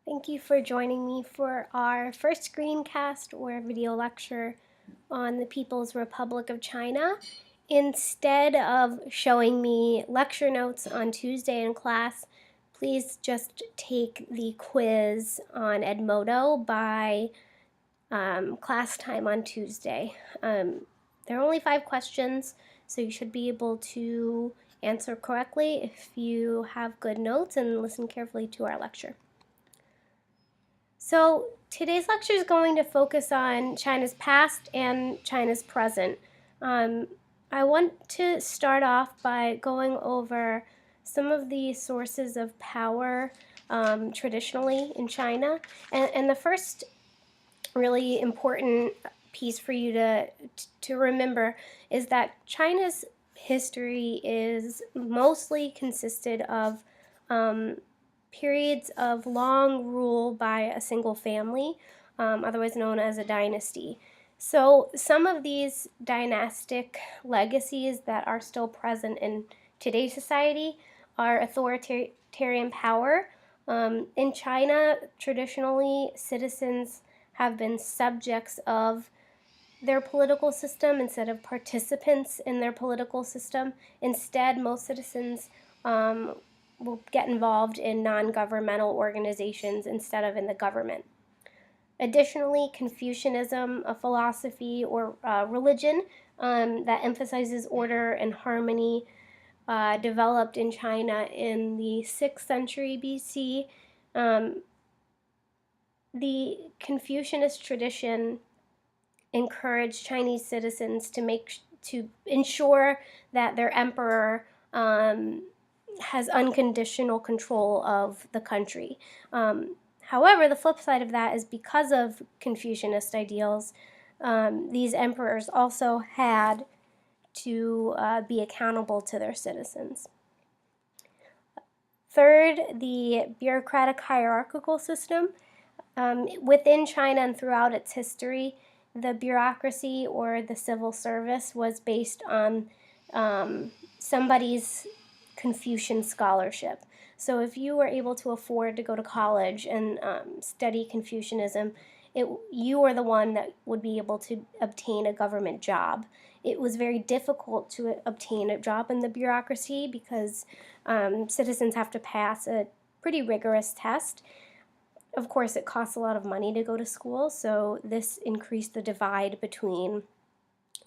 Thank you for joining me for our first screencast or video lecture on the People's Republic of China. Instead of showing me lecture notes on Tuesday in class, please just take the quiz on Edmodo by class time on Tuesday. There are only 5 questions, so you should be able to answer correctly if you have good notes and listen carefully to our lecture. So today's lecture is going to focus on China's past and China's present. I want to start off by going over some of the sources of power traditionally in China. And the first really important piece for you to remember is that China's history is mostly consisted of periods of long rule by a single family, otherwise known as a dynasty. So some of these dynastic legacies that are still present in today's society are authoritarian power. In China, traditionally, citizens have been subjects of their political system instead of participants in their political system. Instead, most citizens will get involved in non-governmental organizations instead of in the government. Additionally, Confucianism, a philosophy or religion that emphasizes order and harmony, developed in China in the 6th century BC. The Confucianist tradition encouraged Chinese citizens to ensure that their emperor has unconditional control of the country. However, the flip side of that is because of Confucianist ideals, these emperors also had to be accountable to their citizens. Third, the bureaucratic hierarchical system. Within China and throughout its history, the bureaucracy or the civil service was based on somebody's Confucian scholarship. So if you were able to afford to go to college and study Confucianism, you were the one that would be able to obtain a government job. It was very difficult to obtain a job in the bureaucracy because citizens have to pass a pretty rigorous test. Of course, it costs a lot of money to go to school, so this increased the divide between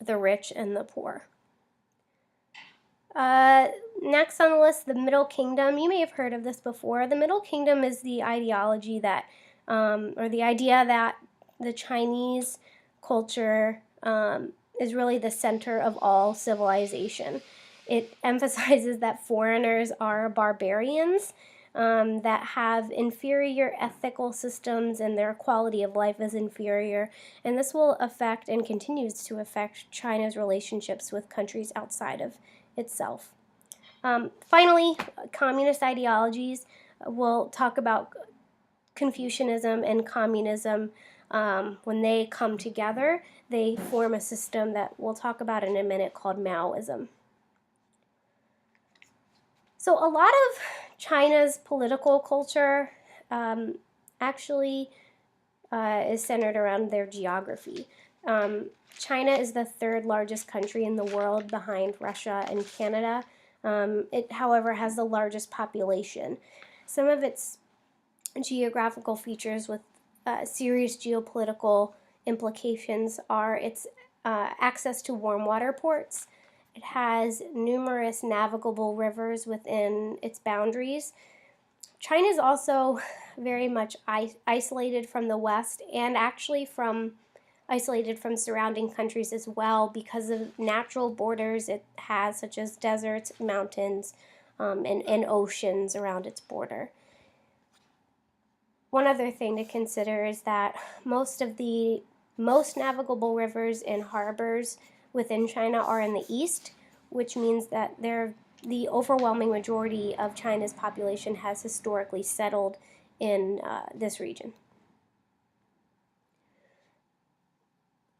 the rich and the poor. Next on the list, the Middle Kingdom. You may have heard of this before. The Middle Kingdom is the ideology that, or the idea that the Chinese culture is really the center of all civilization. It emphasizes that foreigners are barbarians, that have inferior ethical systems and their quality of life is inferior, and this will affect and continues to affect China's relationships with countries outside of itself. Finally, communist ideologies. We'll talk about Confucianism and communism. When they come together, they form a system that we'll talk about in a minute called Maoism. So a lot of China's political culture actually is centered around their geography. China is the 3rd largest country in the world behind Russia and Canada. It, however, has the largest population. Some of its geographical features with serious geopolitical implications are its access to warm water ports. It has numerous navigable rivers within its boundaries. China is also very much isolated from the West and actually isolated from surrounding countries as well because of natural borders it has, such as deserts, mountains, and oceans around its border. One other thing to consider is that most of the most navigable rivers and harbors within China are in the east, which means that the overwhelming majority of China's population has historically settled in this region.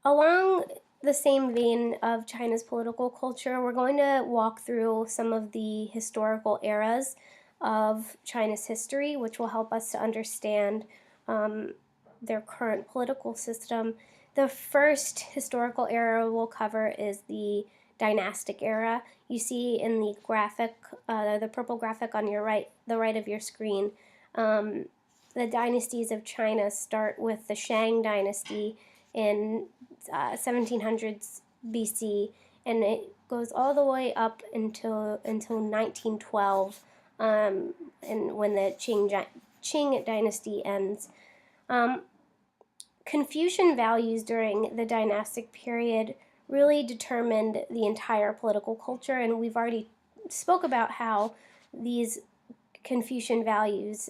Along the same vein of China's political culture, we're going to walk through some of the historical eras of China's history, which will help us to understand their current political system. The first historical era we'll cover is the dynastic era. You see in the graphic, the purple graphic on your right, the right of your screen, the dynasties of China start with the Shang dynasty in 1700s BC, and it goes all the way up until 1912, and when the Qing dynasty ends. Confucian values during the dynastic period really determined the entire political culture, and we've already spoke about how these Confucian values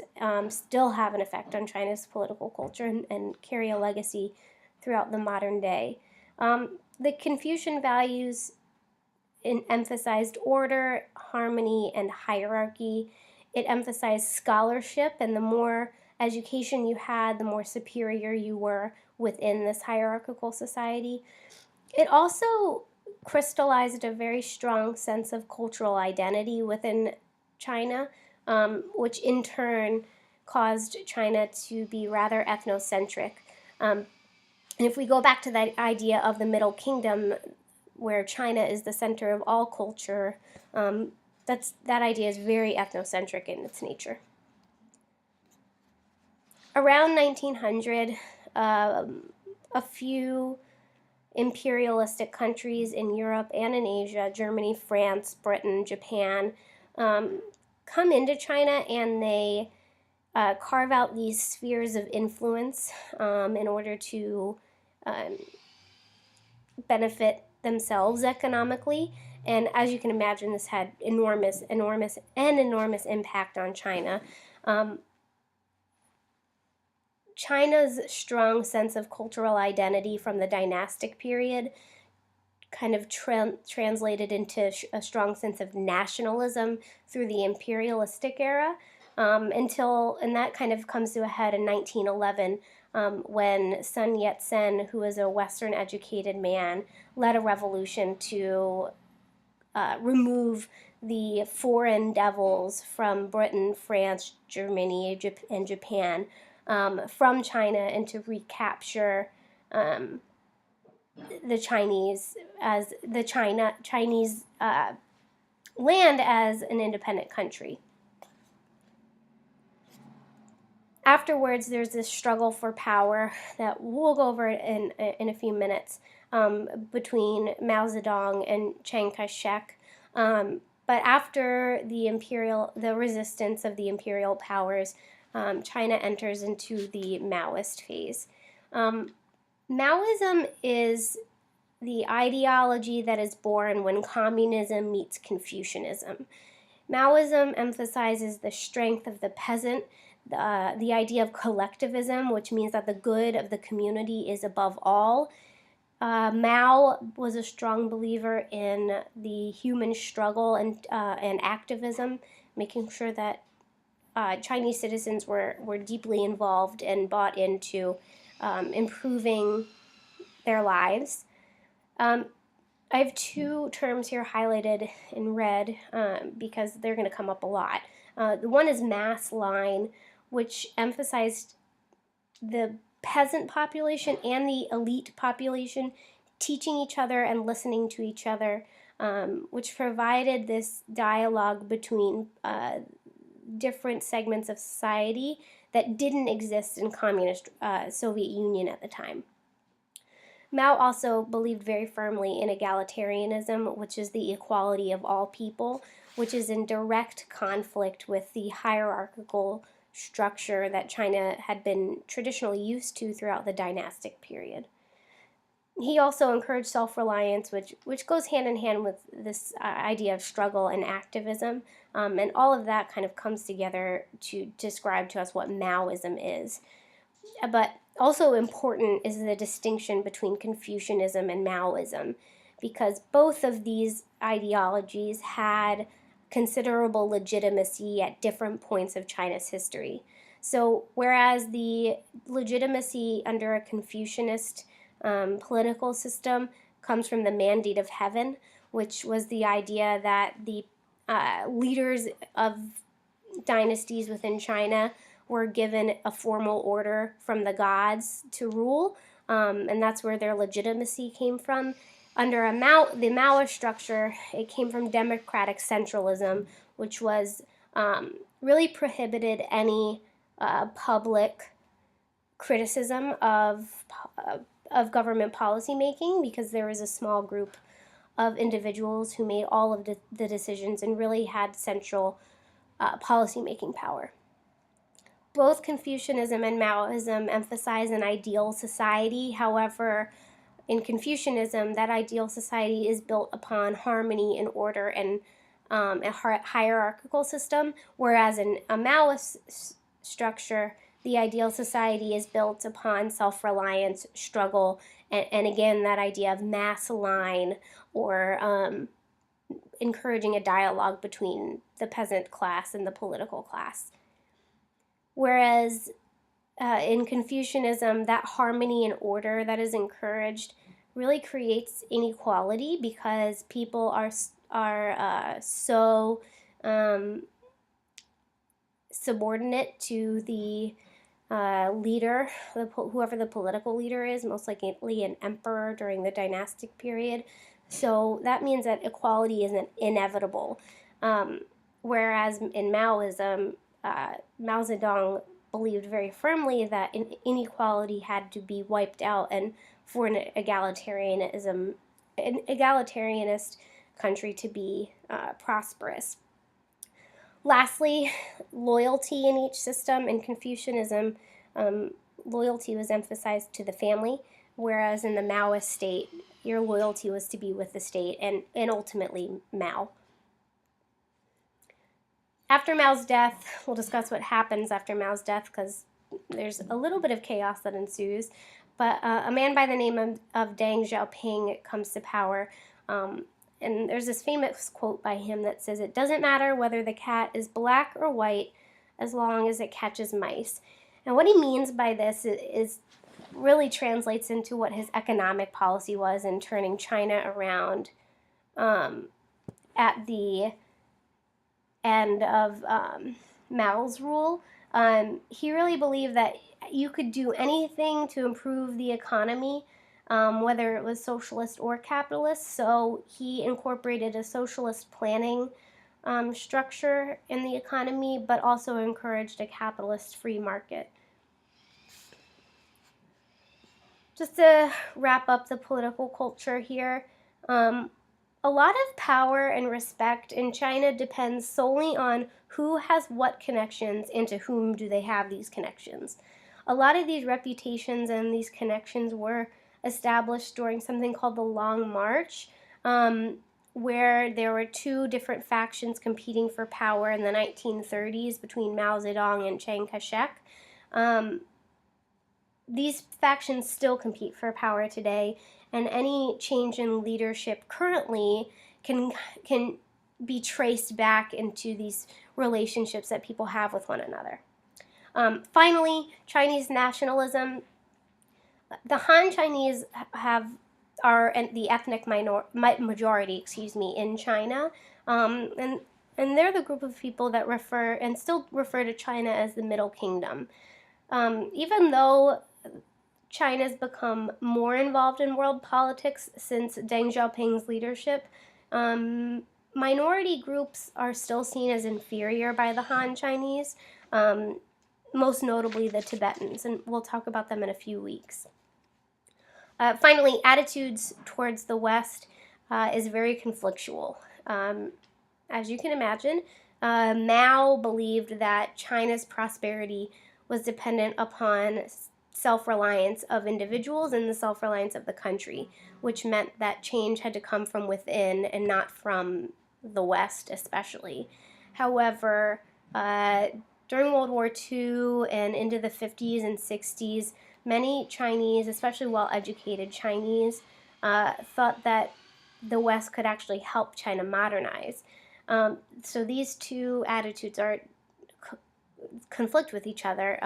still have an effect on China's political culture and carry a legacy throughout the modern day. The Confucian values emphasized order, harmony, and hierarchy. It emphasized scholarship, and the more education you had, the more superior you were within this hierarchical society. It also crystallized a very strong sense of cultural identity within China, which in turn caused China to be rather ethnocentric. And if we go back to that idea of the Middle Kingdom, where China is the center of all culture, that idea is very ethnocentric in its nature. Around 1900, a few imperialistic countries in Europe and in Asia, Germany, France, Britain, Japan, come into China, and they carve out these spheres of influence in order to benefit themselves economically. And as you can imagine, this had enormous impact on China. China's strong sense of cultural identity from the dynastic period kind of translated into a strong sense of nationalism through the imperialistic era, and that kind of comes to a head in 1911, when Sun Yat-sen, who was a Western educated man, led a revolution to remove the foreign devils from Britain, France, Germany, and Japan from China, and to recapture the Chinese land as an independent country. Afterwards, there's this struggle for power that we'll go over in a few minutes, between Mao Zedong and Chiang Kai-shek. But after the resistance of the imperial powers, China enters into the Maoist phase. Maoism is the ideology that is born when communism meets Confucianism. Maoism emphasizes the strength of the peasant, the idea of collectivism, which means that the good of the community is above all. Mao was a strong believer in the human struggle and activism, making sure that Chinese citizens were deeply involved and bought into improving their lives. I have two terms here highlighted in red because they're going to come up a lot. The one is mass line, which emphasized the peasant population and the elite population teaching each other and listening to each other, which provided this dialogue between different segments of society that didn't exist in communist Soviet Union at the time. Mao also believed very firmly in egalitarianism, which is the equality of all people, which is in direct conflict with the hierarchical structure that China had been traditionally used to throughout the dynastic period. He also encouraged self-reliance, which goes hand in hand with this idea of struggle and activism, and all of that kind of comes together to describe to us what Maoism is. But also important is the distinction between Confucianism and Maoism, because both of these ideologies had considerable legitimacy at different points of China's history. So whereas the legitimacy under a Confucianist political system comes from the mandate of heaven, which was the idea that the leaders of dynasties within China were given a formal order from the gods to rule, and that's where their legitimacy came from. Under the Maoist structure, it came from democratic centralism, which was really prohibited any public criticism of government policy making, because there was a small group of individuals who made all of the decisions and really had central policy-making power. Both Confucianism and Maoism emphasize an ideal society. However, in Confucianism, that ideal society is built upon harmony and order and a hierarchical system, whereas in a Maoist structure, the ideal society is built upon self-reliance, struggle, and again, that idea of mass line, or encouraging a dialogue between the peasant class and the political class. Whereas in Confucianism, that harmony and order that is encouraged really creates inequality, because people are so subordinate to the leader, whoever the political leader is, most likely an emperor during the dynastic period. So that means that equality isn't inevitable. Whereas in Maoism, Mao Zedong believed very firmly that inequality had to be wiped out, and for an egalitarianist country to be prosperous. Lastly, loyalty in each system. In Confucianism, loyalty was emphasized to the family, whereas in the Maoist state, your loyalty was to be with the state and ultimately Mao. After Mao's death, we'll discuss what happens after Mao's death, because there's a little bit of chaos that ensues, but a man by the name of Deng Xiaoping comes to power. And there's this famous quote by him that says, "It doesn't matter whether the cat is black or white as long as it catches mice." And what he means by this is really translates into what his economic policy was in turning China around at the end of Mao's rule. He really believed that you could do anything to improve the economy, whether it was socialist or capitalist. So he incorporated a socialist planning structure in the economy, but also encouraged a capitalist free market. Just to wrap up the political culture here, a lot of power and respect in China depends solely on who has what connections and to whom do they have these connections. A lot of these reputations and these connections were established during something called the Long March, where there were two different factions competing for power in the 1930s between Mao Zedong and Chiang Kai-shek. These factions still compete for power today, and any change in leadership currently can be traced back into these relationships that people have with one another. Finally, Chinese nationalism. The Han Chinese are the ethnic majority, in China, and they're the group of people that still refer to China as the Middle Kingdom. Even though China's become more involved in world politics since Deng Xiaoping's leadership, minority groups are still seen as inferior by the Han Chinese, most notably the Tibetans, and we'll talk about them in a few weeks. Finally, attitudes towards the West is very conflictual. As you can imagine, Mao believed that China's prosperity was dependent upon self-reliance of individuals and the self-reliance of the country, which meant that change had to come from within and not from the West especially. However, during World War II and into the 50s and 60s, many Chinese, especially well-educated Chinese, thought that the West could actually help China modernize. So these two attitudes conflict with each other.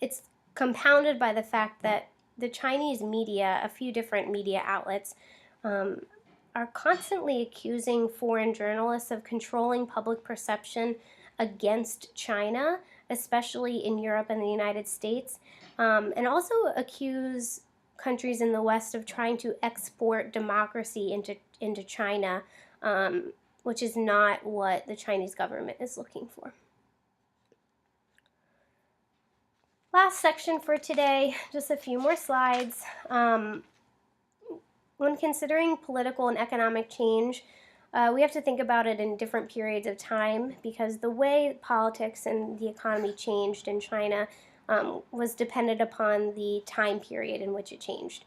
It's compounded by the fact that the Chinese media, a few different media outlets, are constantly accusing foreign journalists of controlling public perception against China, especially in Europe and the United States, and also accuse countries in the West of trying to export democracy into China, which is not what the Chinese government is looking for. Last section for today, just a few more slides. When considering political and economic change, we have to think about it in different periods of time, because the way politics and the economy changed in China was dependent upon the time period in which it changed.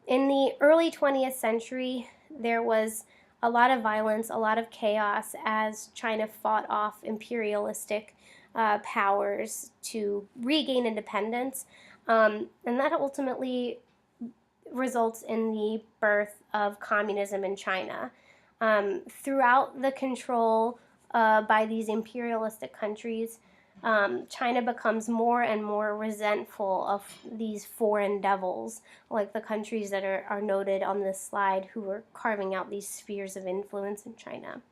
In the early 20th century, there was a lot of violence, a lot of chaos as China fought off imperialistic powers to regain independence, and that ultimately results in the birth of communism in China. Throughout the control by these imperialistic countries, China becomes more and more resentful of these foreign devils, like the countries that are noted on this slide, who are carving out these spheres of influence in China.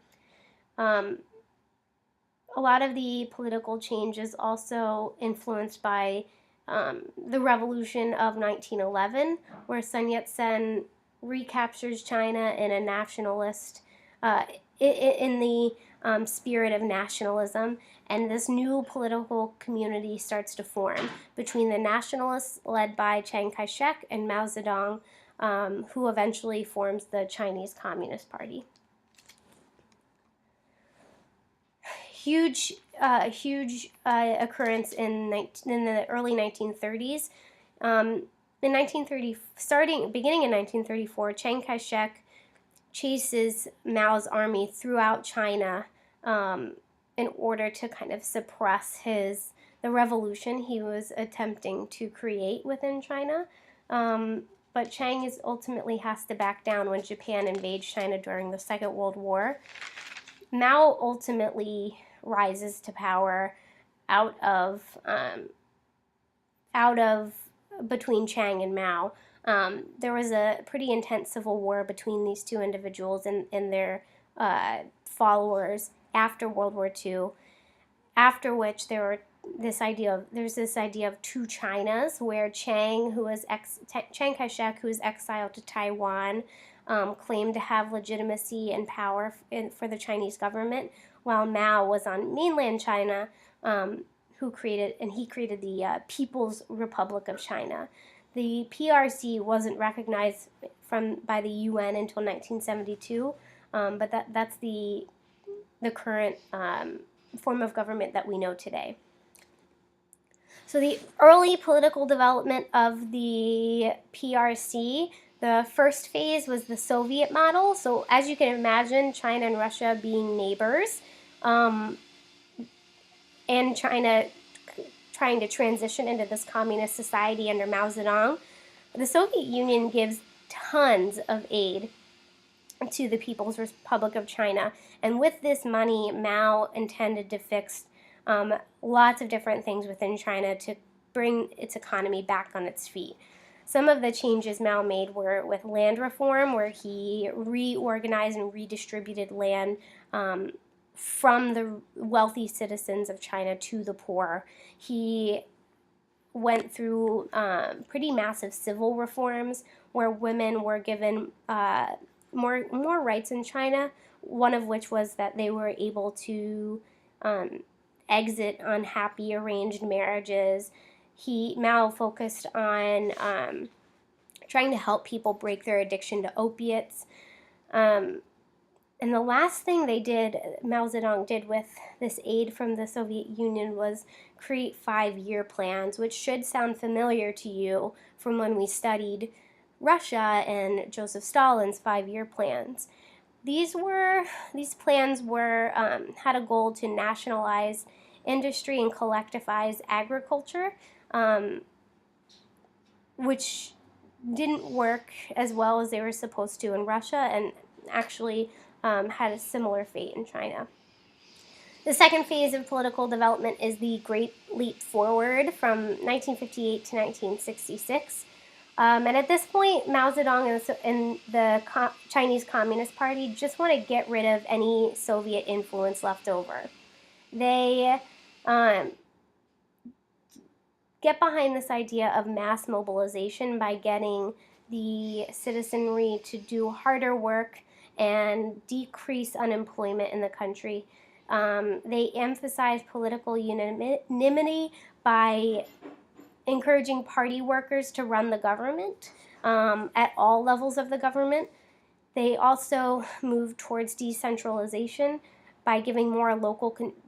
A lot of the political change is also influenced by the revolution of 1911, where Sun Yat-sen recaptures China in a nationalist, in the spirit of nationalism, and this new political community starts to form between the nationalists led by Chiang Kai-shek and Mao Zedong, who eventually forms the Chinese Communist Party. Huge occurrence in the early 1930s. Beginning in 1934, Chiang Kai-shek chases Mao's army throughout China in order to kind of suppress the revolution he was attempting to create within China. But Chiang ultimately has to back down when Japan invades China during the Second World War. Mao ultimately rises to power out of between Chiang and Mao. There was a pretty intense civil war between these two individuals and their followers after World War II, after which there's this idea of two Chinas, where Chiang Kai-shek, who is exiled to Taiwan, claimed to have legitimacy and power for the Chinese government, while Mao was on mainland China, he created the People's Republic of China. The PRC wasn't recognized by the UN until 1972, but that's the current form of government that we know today. So the early political development of the PRC, the first phase was the Soviet model. So as you can imagine, China and Russia being neighbors, and China trying to transition into this communist society under Mao Zedong, the Soviet Union gives tons of aid to the People's Republic of China. And with this money, Mao intended to fix lots of different things within China to bring its economy back on its feet. Some of the changes Mao made were with land reform, where he reorganized and redistributed land from the wealthy citizens of China to the poor. He went through pretty massive civil reforms, where women were given more rights in China, one of which was that they were able to exit unhappy arranged marriages. Mao focused on trying to help people break their addiction to opiates. And the last thing Mao Zedong did with this aid from the Soviet Union, was create 5-year plans, which should sound familiar to you from when we studied Russia and Joseph Stalin's 5-year plans. These plans had a goal to nationalize industry and collectivize agriculture, which didn't work as well as they were supposed to in Russia, and actually had a similar fate in China. The second phase of political development is the Great Leap Forward from 1958 to 1966. And at this point, Mao Zedong and the Chinese Communist Party just want to get rid of any Soviet influence left over. They get behind this idea of mass mobilization by getting the citizenry to do harder work and decrease unemployment in the country. They emphasize political unanimity by encouraging party workers to run the government at all levels of the government. They also move towards decentralization by giving more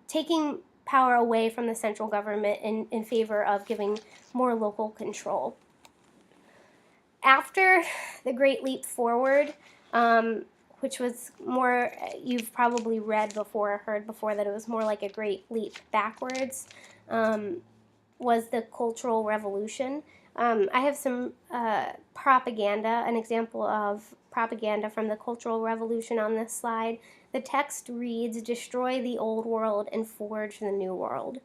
taking power away from the central government in favor of giving more local control. After the Great Leap Forward, which was more, you've probably read before or heard before that it was more like a great leap backwards, was the Cultural Revolution. I have some propaganda, an example of propaganda from the Cultural Revolution on this slide. The text reads, "Destroy the old world and forge the new world,"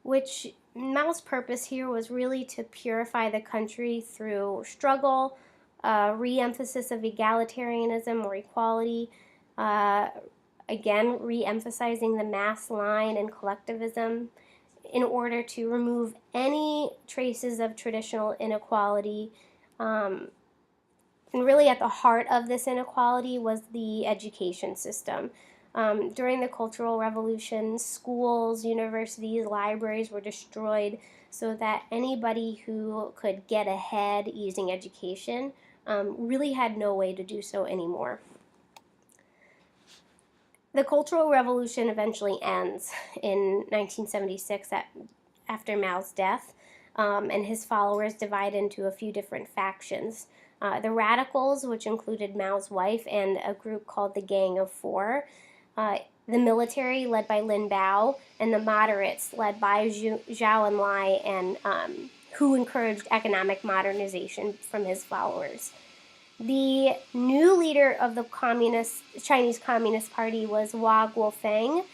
which Mao's purpose here was really to purify the country through struggle, re-emphasis of egalitarianism or equality, again, re-emphasizing the mass line and collectivism in order to remove any traces of traditional inequality. And really at the heart of this inequality was the education system. During the Cultural Revolution, schools, universities, libraries were destroyed so that anybody who could get ahead using education really had no way to do so anymore. The Cultural Revolution eventually ends in 1976 after Mao's death, and his followers divide into a few different factions. The radicals, which included Mao's wife and a group called the Gang of Four, the military led by Lin Biao, and the moderates led by Zhou Enlai, and who encouraged economic modernization from his followers. The new leader of the Chinese Communist Party was Hua Guofeng,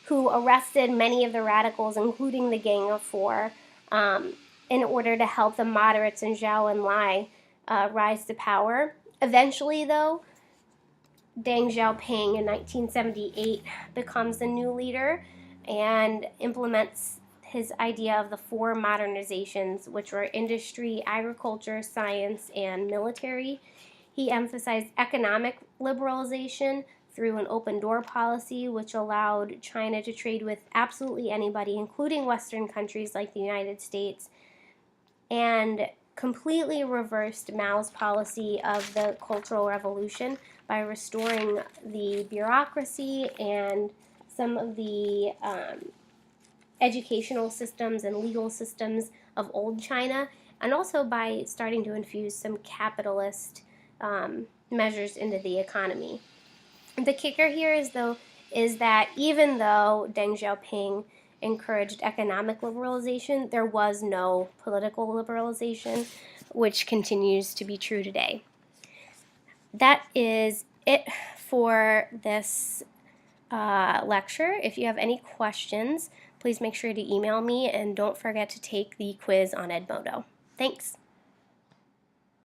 who arrested many of the radicals, including the Gang of Four, in order to help the moderates and Zhou Enlai rise to power. Eventually, though, Deng Xiaoping in 1978 becomes the new leader and implements his idea of the four modernizations, which were industry, agriculture, science, and military. He emphasized economic liberalization through an open door policy, which allowed China to trade with absolutely anybody, including Western countries like the United States, and completely reversed Mao's policy of the Cultural Revolution by restoring the bureaucracy and some of the educational systems and legal systems of old China, and also by starting to infuse some capitalist measures into the economy. The kicker here is that even though Deng Xiaoping encouraged economic liberalization, there was no political liberalization, which continues to be true today. That is it for this lecture. If you have any questions, please make sure to email me, and don't forget to take the quiz on Edmodo. Thanks.